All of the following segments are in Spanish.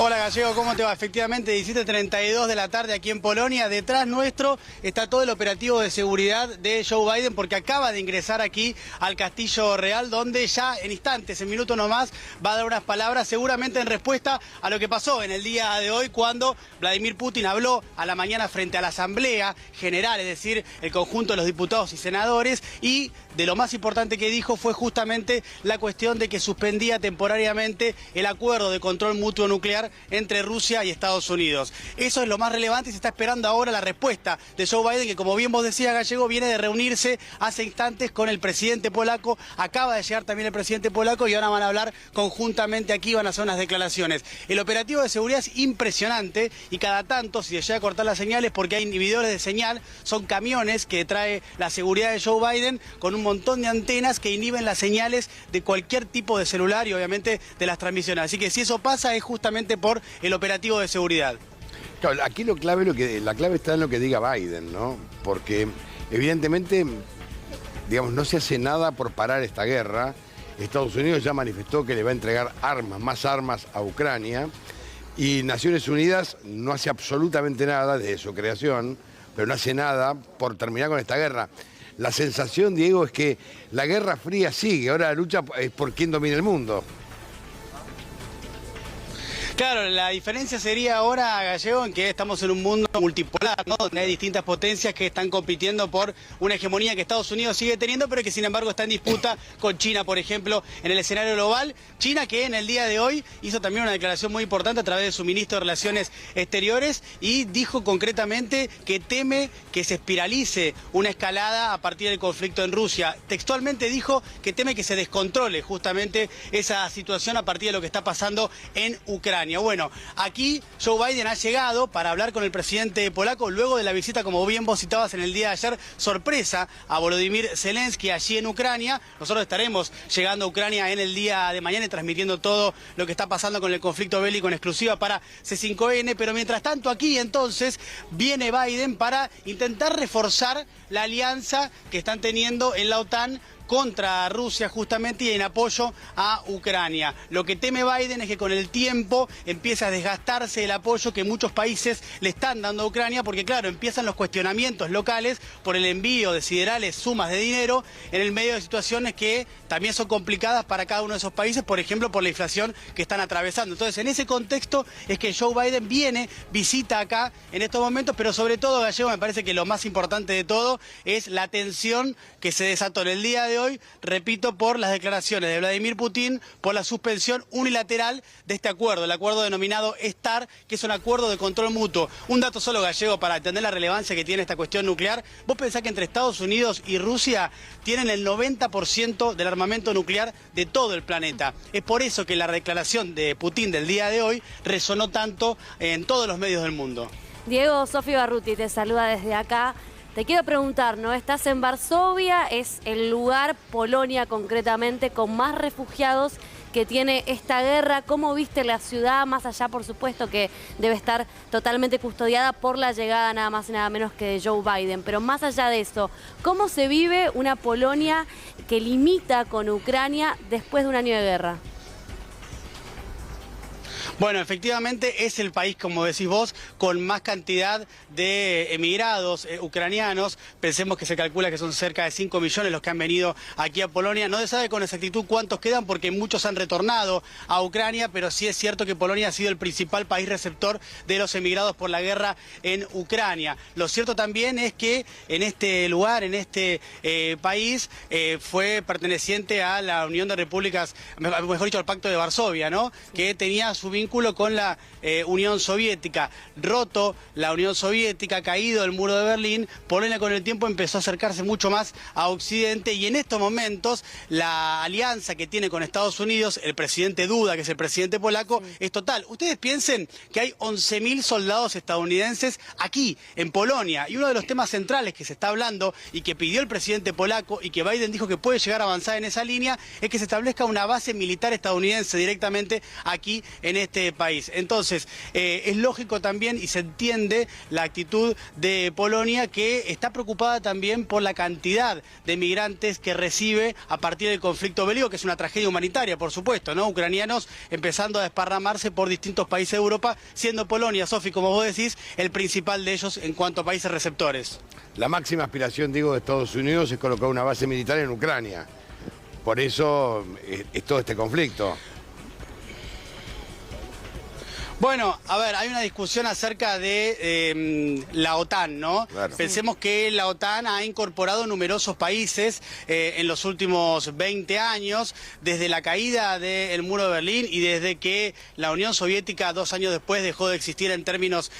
Hola Gallego, ¿cómo te va? Efectivamente, 17:32 de la tarde aquí en Polonia. Detrás nuestro está todo el operativo de seguridad de Joe Biden porque acaba de ingresar aquí al Castillo Real, donde ya en instantes, en minutos nomás, va a dar unas palabras seguramente en respuesta a lo que pasó en el día de hoy cuando Vladimir Putin habló a la mañana frente a la Asamblea General, es decir, el conjunto de los diputados y senadores, y de lo más importante que dijo fue justamente la cuestión de que suspendía temporariamente el acuerdo de control mutuo nuclear entre Rusia y Estados Unidos. Eso es lo más relevante y se está esperando ahora la respuesta de Joe Biden, que como bien vos decías, Gallego, viene de reunirse hace instantes con el presidente polaco. Acaba de llegar también el presidente polaco y ahora van a hablar conjuntamente aquí, van a hacer unas declaraciones. El operativo de seguridad es impresionante y cada tanto, si se llega a cortar las señales, porque hay inhibidores de señal, son camiones que trae la seguridad de Joe Biden con un montón de antenas que inhiben las señales de cualquier tipo de celular y obviamente de las transmisiones. Así que si eso pasa es justamente por el operativo de seguridad. Claro, aquí la clave está en lo que diga Biden, ¿no? Porque evidentemente, digamos, no se hace nada por parar esta guerra. Estados Unidos ya manifestó que le va a entregar armas, más armas a Ucrania, y Naciones Unidas no hace absolutamente nada desde su creación, pero no hace nada por terminar con esta guerra. La sensación, Diego, es que la Guerra Fría sigue, ahora la lucha es por quién domina el mundo. Claro, la diferencia sería ahora, Gallego, en que estamos en un mundo multipolar, ¿no? Donde hay distintas potencias que están compitiendo por una hegemonía que Estados Unidos sigue teniendo, pero que sin embargo está en disputa con China, por ejemplo, en el escenario global. China, que en el día de hoy hizo también una declaración muy importante a través de su ministro de Relaciones Exteriores y dijo concretamente que teme que se espiralice una escalada a partir del conflicto en Rusia. Textualmente dijo que teme que se descontrole justamente esa situación a partir de lo que está pasando en Ucrania. Bueno, aquí Joe Biden ha llegado para hablar con el presidente polaco luego de la visita, como bien vos citabas en el día de ayer, sorpresa a Volodymyr Zelensky allí en Ucrania. Nosotros estaremos llegando a Ucrania en el día de mañana y transmitiendo todo lo que está pasando con el conflicto bélico en exclusiva para C5N, pero mientras tanto aquí entonces viene Biden para intentar reforzar la alianza que están teniendo en la OTAN contra Rusia justamente y en apoyo a Ucrania. Lo que teme Biden es que con el tiempo empiece a desgastarse el apoyo que muchos países le están dando a Ucrania, porque claro, empiezan los cuestionamientos locales por el envío de siderales sumas de dinero en el medio de situaciones que también son complicadas para cada uno de esos países, por ejemplo, por la inflación que están atravesando. Entonces, en ese contexto es que Joe Biden visita acá en estos momentos, pero sobre todo, Gallego, me parece que lo más importante de todo es la tensión que se desató en el día de hoy, repito, por las declaraciones de Vladimir Putin, por la suspensión unilateral de este acuerdo, el acuerdo denominado START, que es un acuerdo de control mutuo. Un dato solo, Gallego, para entender la relevancia que tiene esta cuestión nuclear. Vos pensás que entre Estados Unidos y Rusia tienen el 90% del armamento nuclear de todo el planeta. Es por eso que la declaración de Putin del día de hoy resonó tanto en todos los medios del mundo. Diego, Sofi Barruti te saluda desde acá. Te quiero preguntar, ¿no? Estás en Varsovia, es el lugar, Polonia concretamente, con más refugiados que tiene esta guerra. ¿Cómo viste la ciudad? Más allá, por supuesto, que debe estar totalmente custodiada por la llegada nada más y nada menos que de Joe Biden. Pero más allá de eso, ¿cómo se vive una Polonia que limita con Ucrania después de un año de guerra? Bueno, efectivamente es el país, como decís vos, con más cantidad de emigrados ucranianos. Pensemos que se calcula que son cerca de 5 millones los que han venido aquí a Polonia. No se sabe con exactitud cuántos quedan porque muchos han retornado a Ucrania, pero sí es cierto que Polonia ha sido el principal país receptor de los emigrados por la guerra en Ucrania. Lo cierto también es que en este lugar, en este país, fue perteneciente a la Unión de Repúblicas, mejor dicho, al Pacto de Varsovia, ¿no? Que tenía su vínculo con la Unión Soviética. Roto la Unión Soviética, caído el muro de Berlín, Polonia con el tiempo empezó a acercarse mucho más a Occidente y en estos momentos la alianza que tiene con Estados Unidos, el presidente Duda, que es el presidente polaco, es total. Ustedes piensen que hay 11.000 soldados estadounidenses aquí, en Polonia, y uno de los temas centrales que se está hablando y que pidió el presidente polaco y que Biden dijo que puede llegar a avanzar en esa línea es que se establezca una base militar estadounidense directamente aquí en este este país. Entonces, es lógico también y se entiende la actitud de Polonia, que está preocupada también por la cantidad de migrantes que recibe a partir del conflicto bélico, que es una tragedia humanitaria, por supuesto, ¿no? Ucranianos empezando a desparramarse por distintos países de Europa, siendo Polonia, Sofi, como vos decís, el principal de ellos en cuanto a países receptores. La máxima aspiración, digo, de Estados Unidos es colocar una base militar en Ucrania. Por eso es todo este conflicto. Bueno, a ver, hay una discusión acerca de la OTAN, ¿no? Claro. Pensemos que la OTAN ha incorporado numerosos países en los últimos 20 años, desde la caída del muro de Berlín y desde que la Unión Soviética 2 años después dejó de existir en términos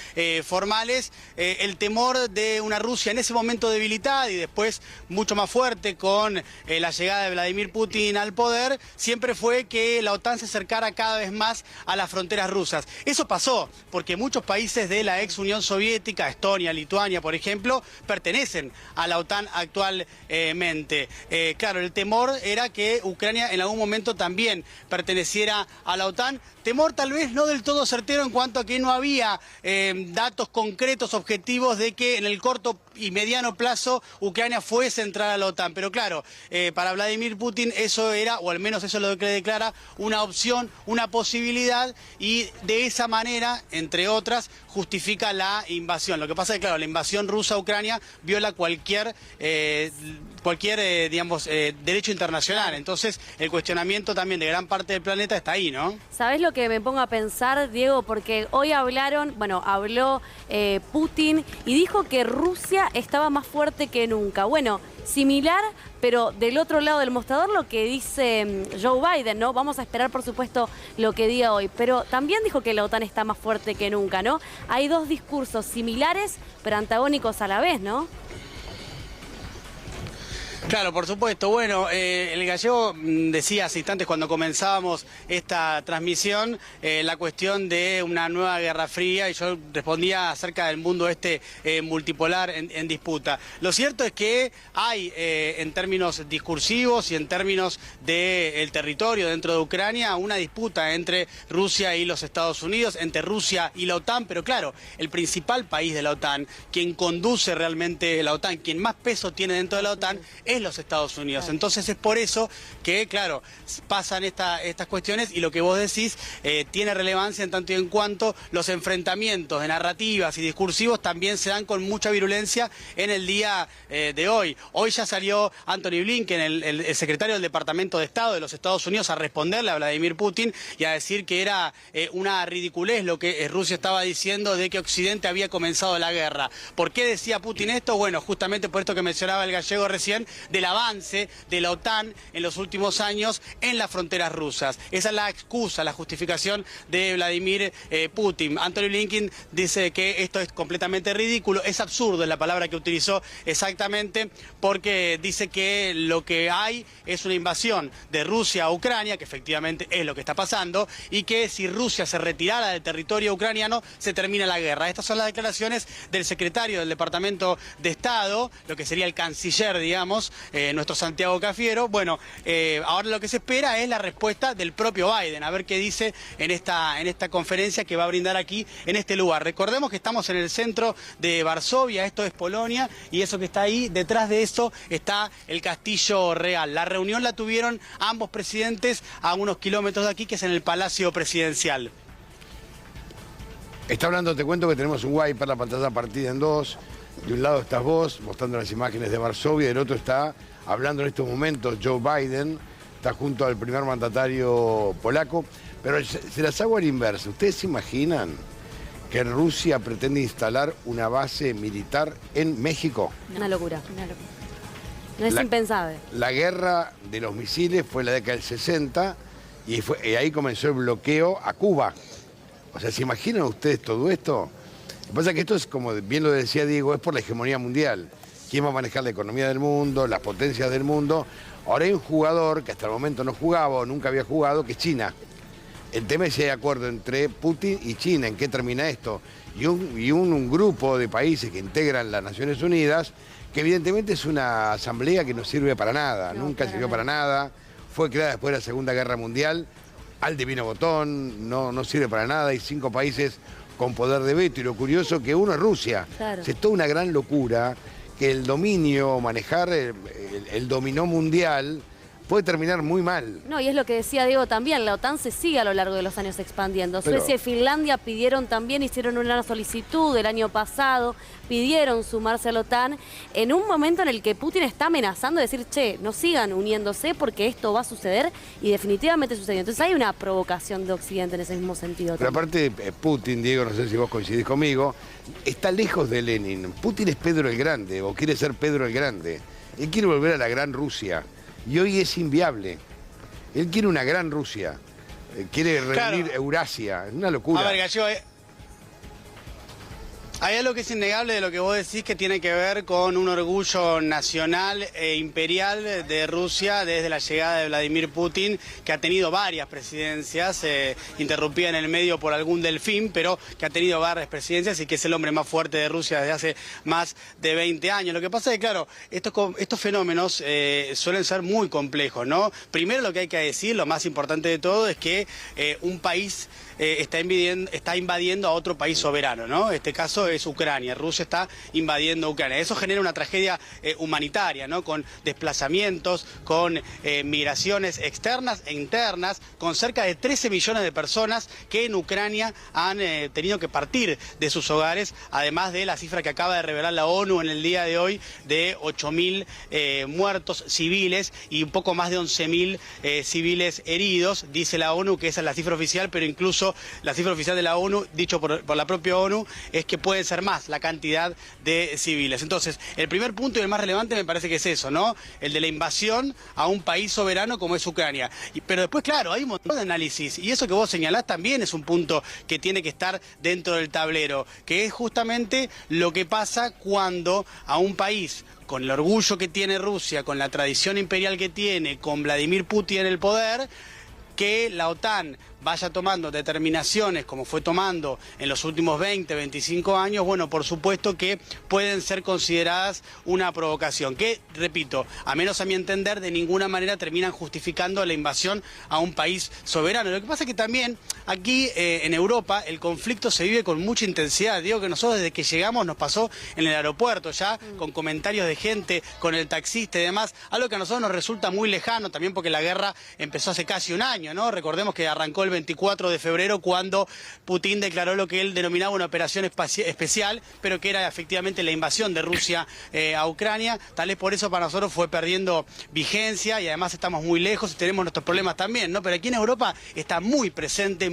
formales. El temor de una Rusia en ese momento debilitada y después mucho más fuerte con la llegada de Vladimir Putin al poder, siempre fue que la OTAN se acercara cada vez más a las fronteras rusas. Eso pasó porque muchos países de la ex Unión Soviética, Estonia, Lituania, por ejemplo, pertenecen a la OTAN actualmente. Claro, el temor era que Ucrania en algún momento también perteneciera a la OTAN. Temor tal vez no del todo certero en cuanto a que no había datos concretos, objetivos de que en el corto y mediano plazo Ucrania fuese a entrar a la OTAN. Pero claro, para Vladimir Putin eso era, o al menos eso es lo que le declara, una opción, una posibilidad, y de esa manera, entre otras, justifica la invasión. Lo que pasa es que, claro, la invasión rusa a Ucrania viola cualquier derecho internacional. Entonces, el cuestionamiento también de gran parte del planeta está ahí, ¿no? ¿Sabés lo que me pongo a pensar, Diego? Porque hoy habló Putin y dijo que Rusia estaba más fuerte que nunca. Bueno, similar, pero del otro lado del mostrador lo que dice Joe Biden, ¿no? Vamos a esperar, por supuesto, lo que diga hoy. Pero también dijo que la OTAN está más fuerte que nunca, ¿no? Hay dos discursos similares, pero antagónicos a la vez, ¿no? Claro, por supuesto. Bueno, el gallego decía hace instantes cuando comenzábamos esta transmisión la cuestión de una nueva guerra fría, y yo respondía acerca del mundo multipolar en disputa. Lo cierto es que hay en términos discursivos y en términos del territorio dentro de Ucrania una disputa entre Rusia y los Estados Unidos, entre Rusia y la OTAN, pero claro, el principal país de la OTAN, quien conduce realmente la OTAN, quien más peso tiene dentro de la OTAN, es los Estados Unidos. Entonces es por eso que, claro, pasan estas cuestiones, y lo que vos decís tiene relevancia en tanto y en cuanto los enfrentamientos de narrativas y discursivos también se dan con mucha virulencia en el día de hoy. Hoy ya salió Antony Blinken, el secretario del Departamento de Estado de los Estados Unidos, a responderle a Vladimir Putin y a decir que era una ridiculez lo que Rusia estaba diciendo de que Occidente había comenzado la guerra. ¿Por qué decía Putin esto? Bueno, justamente por esto que mencionaba el gallego recién, del avance de la OTAN en los últimos años en las fronteras rusas. Esa es la excusa, la justificación de Vladimir Putin. Antony Blinken dice que esto es completamente ridículo, es absurdo, es la palabra que utilizó exactamente, porque dice que lo que hay es una invasión de Rusia a Ucrania, que efectivamente es lo que está pasando, y que si Rusia se retirara del territorio ucraniano se termina la guerra. Estas son las declaraciones del secretario del Departamento de Estado, lo que sería el canciller, digamos, nuestro Santiago Cafiero. Bueno, ahora lo que se espera es la respuesta del propio Biden, a ver qué dice en esta conferencia que va a brindar aquí en este lugar. Recordemos que estamos en el centro de Varsovia, esto es Polonia, y eso que está ahí, detrás de eso está el Castillo Real. La reunión la tuvieron ambos presidentes a unos kilómetros de aquí, que es en el Palacio Presidencial. Está hablando, te cuento que tenemos un wiper, la pantalla partida en dos. De un lado estás vos, mostrando las imágenes de Varsovia, y del otro está hablando en estos momentos Joe Biden, está junto al primer mandatario polaco. Pero se las hago al inverso. ¿Ustedes se imaginan que Rusia pretende instalar una base militar en México? Una locura, una locura. No es impensable. La guerra de los misiles fue en la década del 60 y ahí comenzó el bloqueo a Cuba. O sea, ¿se imaginan ustedes todo esto? Lo que pasa es que esto es, como bien lo decía Diego, es por la hegemonía mundial. ¿Quién va a manejar la economía del mundo, las potencias del mundo? Ahora hay un jugador que hasta el momento no jugaba o nunca había jugado, que es China. El tema es si hay acuerdo entre Putin y China, ¿en qué termina esto? Y un grupo de países que integran las Naciones Unidas, que evidentemente es una asamblea que no sirve para nada, nunca sirvió para nada, fue creada después de la Segunda Guerra Mundial al divino botón, no sirve para nada, hay 5 países con poder de veto, y lo curioso que uno es Rusia. Claro. Es toda una gran locura que el dominio, manejar el dominó mundial puede terminar muy mal. No, y es lo que decía Diego también, la OTAN se sigue a lo largo de los años expandiendo. Pero Suecia y Finlandia pidieron también, hicieron una solicitud el año pasado, pidieron sumarse a la OTAN en un momento en el que Putin está amenazando de decir, che, no sigan uniéndose porque esto va a suceder, y definitivamente sucedió. Entonces hay una provocación de Occidente en ese mismo sentido. Pero también. aparte, Putin, Diego, no sé si vos coincidís conmigo, está lejos de Lenin. Putin es Pedro el Grande, o quiere ser Pedro el Grande. Él quiere volver a la gran Rusia. Y hoy es inviable. Él quiere una gran Rusia. Quiere reunir Eurasia. Es una locura. A ver, Gallego, hay algo que es innegable de lo que vos decís, que tiene que ver con un orgullo nacional e imperial de Rusia desde la llegada de Vladimir Putin, que ha tenido varias presidencias, interrumpida en el medio por algún delfín, pero que ha tenido varias presidencias y que es el hombre más fuerte de Rusia desde hace más de 20 años. Lo que pasa es que, claro, estos fenómenos suelen ser muy complejos, ¿no? Primero, lo que hay que decir, lo más importante de todo, es que un país está invadiendo a otro país soberano, ¿no? Este caso es Ucrania. Rusia está invadiendo Ucrania. Eso genera una tragedia humanitaria, ¿no? Con desplazamientos, con migraciones externas e internas, con cerca de 13 millones de personas que en Ucrania han tenido que partir de sus hogares, además de la cifra que acaba de revelar la ONU en el día de hoy de 8.000 muertos civiles y un poco más de 11.000 civiles heridos. Dice la ONU que esa es la cifra oficial, pero incluso la cifra oficial de la ONU, dicho por la propia ONU, es que puede ser más la cantidad de civiles. Entonces, el primer punto y el más relevante me parece que es eso, ¿no? El de la invasión a un país soberano como es Ucrania. Pero después, claro, hay un montón de análisis, y eso que vos señalás también es un punto que tiene que estar dentro del tablero, que es justamente lo que pasa cuando a un país con el orgullo que tiene Rusia, con la tradición imperial que tiene, con Vladimir Putin en el poder, que la OTAN vaya tomando determinaciones como fue tomando en los últimos 20, 25 años, bueno, por supuesto que pueden ser consideradas una provocación, que, repito, a menos a mi entender, de ninguna manera terminan justificando la invasión a un país soberano. Lo que pasa es que también aquí en Europa el conflicto se vive con mucha intensidad. Digo que nosotros desde que llegamos nos pasó en el aeropuerto ya, con comentarios de gente, con el taxista y demás, algo que a nosotros nos resulta muy lejano también porque la guerra empezó hace casi un año, ¿no? Recordemos que arrancó el 24 de febrero cuando Putin declaró lo que él denominaba una operación especial, pero que era efectivamente la invasión de Rusia a Ucrania. Tal vez por eso para nosotros fue perdiendo vigencia, y además estamos muy lejos y tenemos nuestros problemas también, ¿no? Pero aquí en Europa está muy presente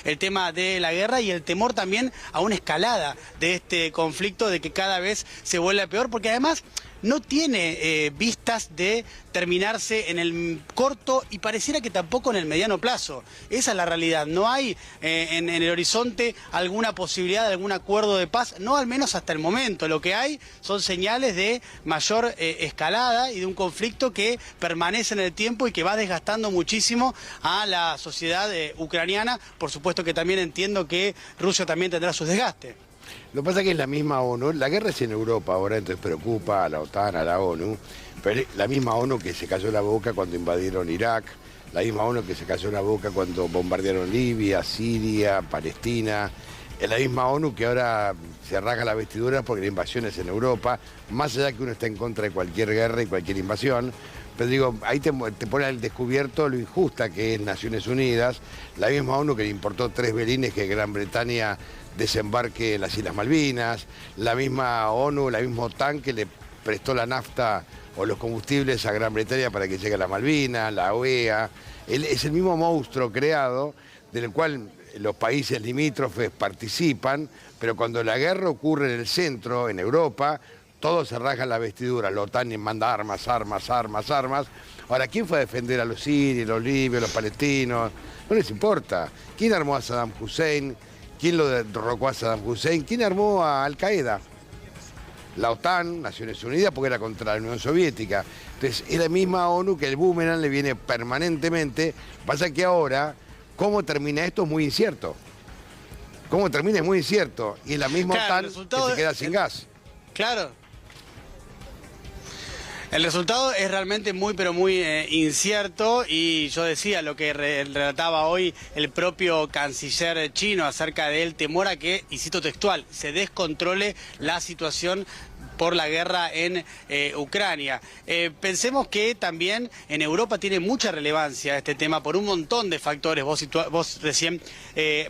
el tema de la guerra y el temor también a una escalada de este conflicto, de que cada vez se vuelva peor, porque además no tiene vistas de terminarse en el corto y pareciera que tampoco en el mediano plazo. Esa es la realidad. No hay en el horizonte alguna posibilidad de algún acuerdo de paz, no al menos hasta el momento. Lo que hay son señales de mayor escalada y de un conflicto que permanece en el tiempo y que va desgastando muchísimo a la sociedad ucraniana. Por supuesto que también entiendo que Rusia también tendrá sus desgastes. Lo que pasa es que es la misma ONU, la guerra es en Europa ahora, entonces preocupa a la OTAN, a la ONU, pero es la misma ONU que se cayó la boca cuando invadieron Irak, la misma ONU que se cayó la boca cuando bombardearon Libia, Siria, Palestina, es la misma ONU que ahora se rasga la vestidura porque la invasión es en Europa, más allá que uno está en contra de cualquier guerra y cualquier invasión. Pero digo, ahí te pone al descubierto lo injusta que es Naciones Unidas, la misma ONU que le importó 3 velines que Gran Bretaña desembarque en las Islas Malvinas, la misma ONU, la misma OTAN que le prestó la nafta o los combustibles a Gran Bretaña para que llegue a las Malvinas, la OEA. Es el mismo monstruo creado del cual los países limítrofes participan, pero cuando la guerra ocurre en el centro, en Europa, todos se rasgan la vestidura, la OTAN manda armas. Ahora, ¿quién fue a defender a los sirios, los libios, los palestinos? No les importa. ¿Quién armó a Saddam Hussein? ¿Quién lo derrocó a Saddam Hussein? ¿Quién armó a Al-Qaeda? La OTAN, Naciones Unidas, porque era contra la Unión Soviética. Entonces, es la misma ONU que el boomerang le viene permanentemente. Pasa que ahora, ¿cómo termina esto? Es muy incierto. ¿Cómo termina? Es muy incierto. Y es la misma OTAN que se queda sin gas. Claro. El resultado es realmente muy, pero muy incierto, y yo decía lo que relataba hoy el propio canciller chino acerca del temor a que, y cito textual, se descontrole la situación por la guerra en Ucrania. Pensemos que también en Europa tiene mucha relevancia este tema por un montón de factores. Vos recién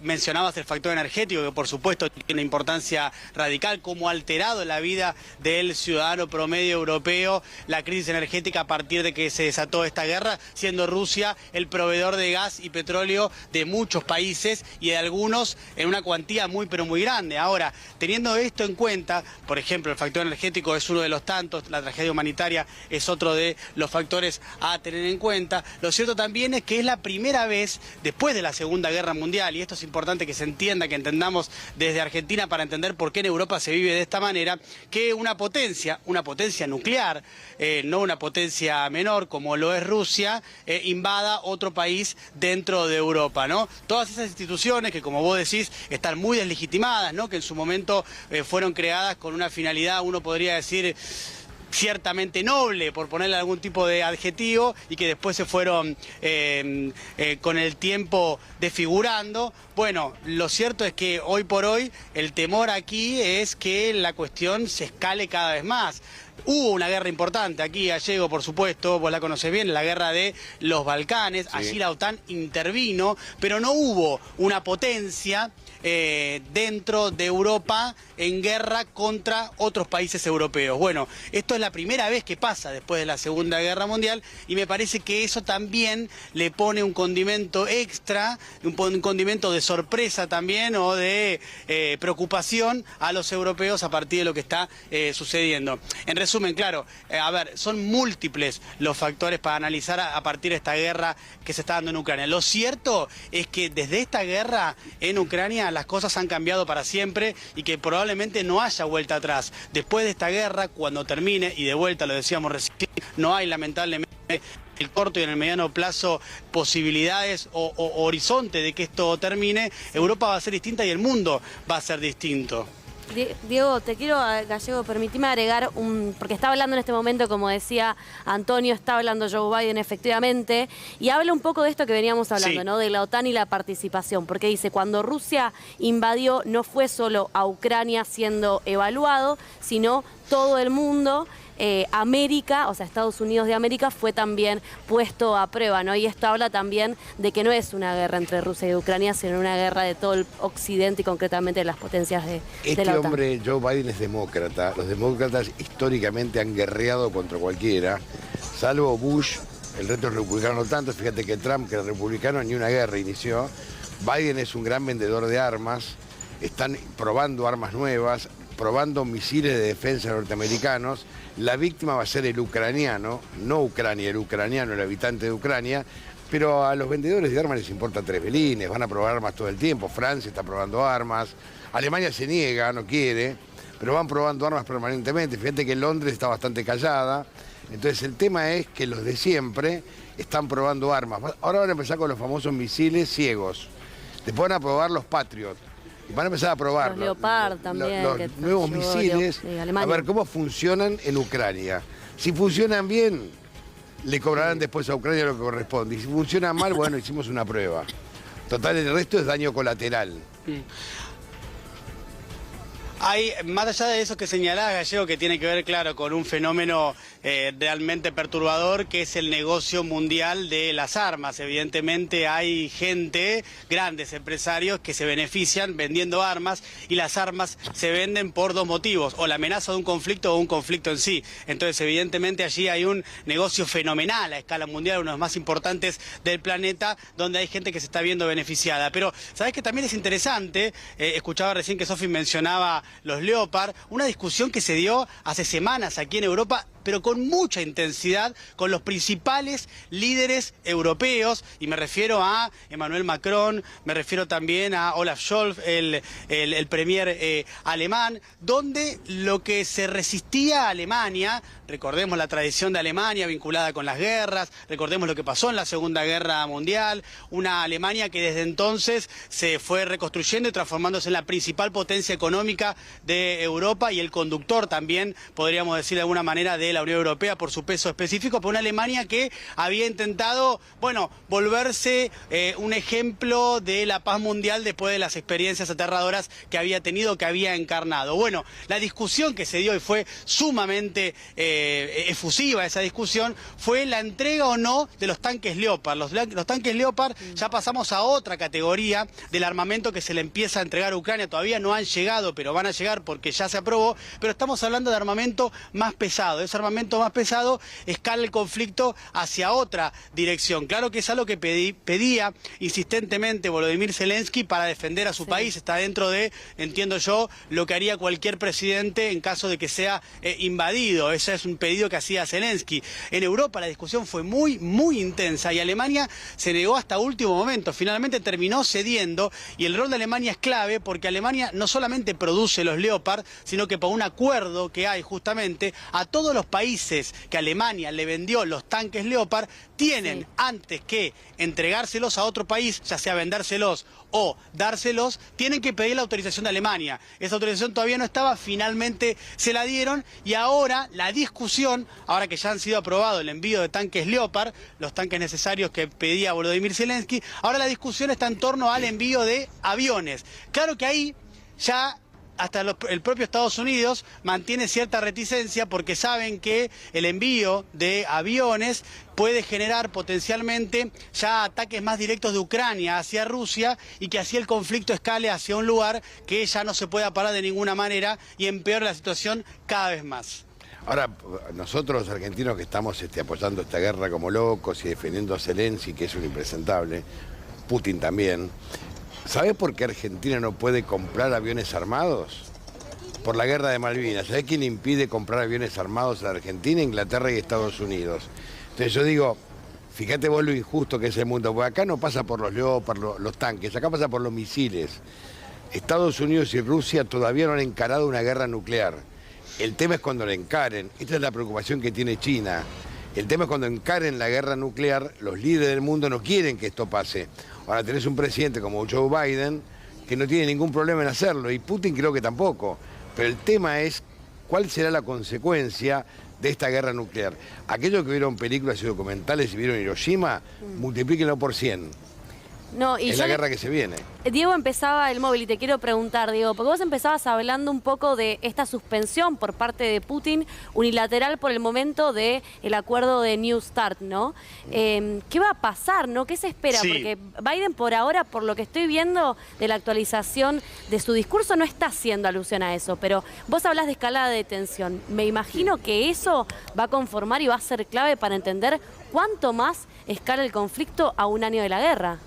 mencionabas el factor energético, que por supuesto tiene una importancia radical, como ha alterado la vida del ciudadano promedio europeo la crisis energética a partir de que se desató esta guerra, siendo Rusia el proveedor de gas y petróleo de muchos países, y de algunos en una cuantía muy, pero muy grande. Ahora, teniendo esto en cuenta, por ejemplo, el factor energético es uno de los tantos, la tragedia humanitaria es otro de los factores a tener en cuenta. Lo cierto también es que es la primera vez después de la Segunda Guerra Mundial, y esto es importante que se entienda, que entendamos desde Argentina para entender por qué en Europa se vive de esta manera, que una potencia nuclear, no una potencia menor como lo es Rusia, invada otro país dentro de Europa, ¿no? Todas esas instituciones que, como vos decís, están muy deslegitimadas, ¿no? Que en su momento fueron creadas con una finalidad, uno podría decir, ciertamente noble, por ponerle algún tipo de adjetivo, y que después se fueron con el tiempo desfigurando. Bueno, lo cierto es que hoy por hoy el temor aquí es que la cuestión se escale cada vez más. Hubo una guerra importante aquí, Gallego, por supuesto, vos la conocés bien, la guerra de los Balcanes. Sí. Allí la OTAN intervino, pero no hubo una potencia dentro de Europa en guerra contra otros países europeos. Bueno, esto es la primera vez que pasa después de la Segunda Guerra Mundial, y me parece que eso también le pone un condimento extra, un condimento de sorpresa también, o de preocupación a los europeos a partir de lo que está sucediendo. En resumen, claro, a ver, son múltiples los factores para analizar a partir de esta guerra que se está dando en Ucrania. Lo cierto es que desde esta guerra en Ucrania las cosas han cambiado para siempre, y que probablemente no haya vuelta atrás. Después de esta guerra, cuando termine, y de vuelta lo decíamos recién, no hay lamentablemente en el corto y en el mediano plazo posibilidades o horizonte de que esto termine. Europa va a ser distinta y el mundo va a ser distinto. Diego, te quiero, Gallego, permitime agregar porque está hablando en este momento, como decía Antonio, está hablando Joe Biden efectivamente, y habla un poco de esto que veníamos hablando, sí, ¿no? De la OTAN y la participación, porque dice, cuando Rusia invadió no fue solo a Ucrania siendo evaluado, sino todo el mundo. América, o sea, Estados Unidos de América fue también puesto a prueba, ¿no? Y esto habla también de que no es una guerra entre Rusia y Ucrania, sino una guerra de todo el occidente y concretamente de las potencias de la OTAN. Este hombre, Joe Biden, es demócrata. Los demócratas históricamente han guerreado contra cualquiera, salvo Bush, el resto es republicano no tanto. Fíjate que Trump, que era republicano, ni una guerra inició. Biden es un gran vendedor de armas, están probando armas nuevas, probando misiles de defensa norteamericanos. La víctima va a ser el ucraniano, no Ucrania, el ucraniano, el habitante de Ucrania, pero a los vendedores de armas les importa tres velines, van a probar armas todo el tiempo. Francia está probando armas, Alemania se niega, no quiere, pero van probando armas permanentemente. Fíjate que Londres está bastante callada. Entonces el tema es que los de siempre están probando armas. Ahora van a empezar con los famosos misiles ciegos, después van a probar los Patriot. Van a empezar a probar los Leopard también, los nuevos misiles, a ver cómo funcionan en Ucrania. Si funcionan bien, le cobrarán después a Ucrania lo que corresponde. Y si funcionan mal, bueno, hicimos una prueba. Total, el resto es daño colateral. Hay, más allá de eso que señalás, Gallego, que tiene que ver, claro, con un fenómeno realmente perturbador, que es el negocio mundial de las armas. Evidentemente hay gente, grandes empresarios, que se benefician vendiendo armas, y las armas se venden por dos motivos, o la amenaza de un conflicto o un conflicto en sí. Entonces, evidentemente, allí hay un negocio fenomenal a escala mundial, uno de los más importantes del planeta, donde hay gente que se está viendo beneficiada. Pero, ¿sabés que también es interesante? Escuchaba recién que Sofi mencionaba los Leopard, una discusión que se dio hace semanas aquí en Europa, pero con mucha intensidad, con los principales líderes europeos, y me refiero a Emmanuel Macron, me refiero también a Olaf Scholz, el premier alemán, donde lo que se resistía a Alemania, recordemos la tradición de Alemania vinculada con las guerras, recordemos lo que pasó en la Segunda Guerra Mundial, una Alemania que desde entonces se fue reconstruyendo y transformándose en la principal potencia económica de Europa, y el conductor también, podríamos decir de alguna manera, de la Unión Europea por su peso específico, por una Alemania que había intentado, bueno, volverse un ejemplo de la paz mundial después de las experiencias aterradoras que había tenido, que había encarnado. Bueno, la discusión que se dio y fue sumamente efusiva esa discusión fue la entrega o no de los tanques Leopard. Los tanques Leopard ya pasamos a otra categoría del armamento que se le empieza a entregar a Ucrania. Todavía no han llegado, pero van a llegar porque ya se aprobó, pero estamos hablando de armamento más pesado. Ese armamento más pesado escala el conflicto hacia otra dirección. Claro que es algo que pedía insistentemente Volodymyr Zelensky para defender a su país. Está dentro de, entiendo yo, lo que haría cualquier presidente en caso de que sea invadido. Ese es un pedido que hacía Zelensky. En Europa la discusión fue muy intensa y Alemania se negó hasta último momento. Finalmente terminó cediendo y el rol de Alemania es clave porque Alemania no solamente produce los Leopard, sino que por un acuerdo que hay justamente a todos los países que Alemania le vendió los tanques Leopard, tienen antes que entregárselos a otro país, ya sea vendérselos o dárselos, tienen que pedir la autorización de Alemania. Esa autorización todavía no estaba, finalmente se la dieron y ahora la discusión, ahora que ya han sido aprobados el envío de tanques Leopard, los tanques necesarios que pedía Volodymyr Zelensky, ahora la discusión está en torno al envío de aviones. Claro que ahí ya hasta el propio Estados Unidos mantiene cierta reticencia porque saben que el envío de aviones puede generar potencialmente ya ataques más directos de Ucrania hacia Rusia y que así el conflicto escale hacia un lugar que ya no se pueda parar de ninguna manera y empeore la situación cada vez más. Ahora, nosotros los argentinos que estamos apoyando esta guerra como locos y defendiendo a Zelensky, que es un impresentable, Putin también, ¿sabés por qué Argentina no puede comprar aviones armados? Por la guerra de Malvinas. ¿Sabés quién impide comprar aviones armados a Argentina, Inglaterra y Estados Unidos? Entonces yo digo, fíjate vos lo injusto que es el mundo, porque acá no pasa por los Leopard, los tanques, acá pasa por los misiles. Estados Unidos y Rusia todavía no han encarado una guerra nuclear. El tema es cuando la encaren. Esta es la preocupación que tiene China. El tema es cuando encaren la guerra nuclear, los líderes del mundo no quieren que esto pase. Ahora tenés un presidente como Joe Biden que no tiene ningún problema en hacerlo y Putin creo que tampoco. Pero el tema es cuál será la consecuencia de esta guerra nuclear. Aquellos que vieron películas y documentales y vieron Hiroshima, multiplíquenlo por 100. No, y es la guerra que se viene. Diego empezaba el móvil y te quiero preguntar, Diego, porque vos empezabas hablando un poco de esta suspensión por parte de Putin unilateral por el momento del acuerdo de New START, ¿no? ¿Qué va a pasar, no? ¿Qué se espera? Sí. Porque Biden por ahora, por lo que estoy viendo de la actualización de su discurso, no está haciendo alusión a eso, pero vos hablas de escalada de tensión. Me imagino que eso va a conformar y va a ser clave para entender cuánto más escala el conflicto a un año de la guerra.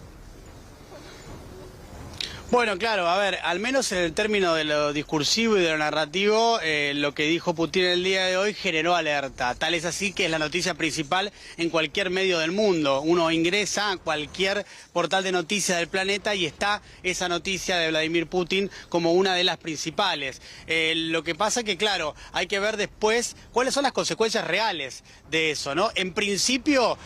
Bueno, claro, a ver, al menos en el término de lo discursivo y de lo narrativo, lo que dijo Putin el día de hoy generó alerta. Tal es así que es la noticia principal en cualquier medio del mundo. Uno ingresa a cualquier portal de noticias del planeta y está esa noticia de Vladimir Putin como una de las principales. Lo que pasa que, claro, hay que ver después cuáles son las consecuencias reales de eso, ¿no? En principio,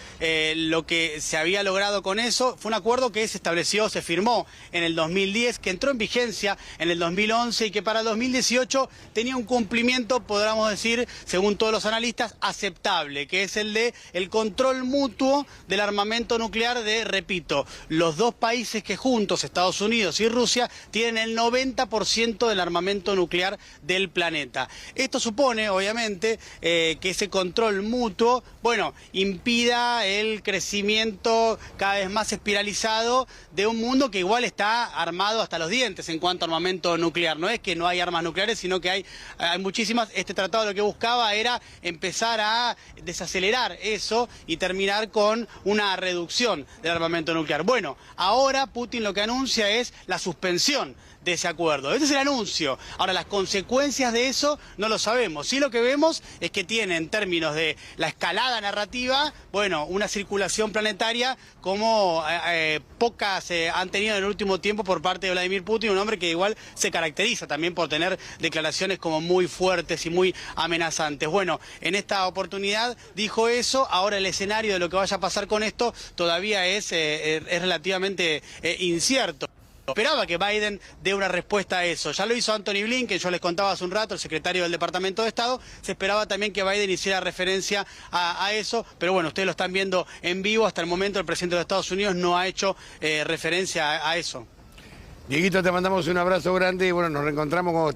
lo que se había logrado con eso fue un acuerdo que se estableció, se firmó en el 2010, que entró en vigencia en el 2011 y que para el 2018 tenía un cumplimiento, podríamos decir, según todos los analistas, aceptable, que es el de el control mutuo del armamento nuclear de, repito, los dos países que juntos, Estados Unidos y Rusia, tienen el 90% del armamento nuclear del planeta. Esto supone, obviamente, que ese control mutuo, bueno, impida el crecimiento cada vez más espiralizado de un mundo que igual está armado hasta los dientes en cuanto a armamento nuclear. No es que no hay armas nucleares, sino que hay muchísimas. Este tratado lo que buscaba era empezar a desacelerar eso y terminar con una reducción del armamento nuclear. Bueno, ahora Putin lo que anuncia es la suspensión de ese acuerdo. Ese es el anuncio. Ahora, las consecuencias de eso no lo sabemos. Sí, lo que vemos es que tiene, en términos de la escalada narrativa, bueno, una circulación planetaria como pocas han tenido en el último tiempo por parte de Vladimir Putin, un hombre que igual se caracteriza también por tener declaraciones como muy fuertes y muy amenazantes. Bueno, en esta oportunidad dijo eso. Ahora el escenario de lo que vaya a pasar con esto todavía es relativamente incierto. Esperaba que Biden dé una respuesta a eso. Ya lo hizo Anthony Blinken, yo les contaba hace un rato, el secretario del Departamento de Estado. Se esperaba también que Biden hiciera referencia a eso, pero bueno, ustedes lo están viendo en vivo. Hasta el momento el presidente de los Estados Unidos no ha hecho referencia a eso. Dieguito, te mandamos un abrazo grande y bueno, nos reencontramos cuando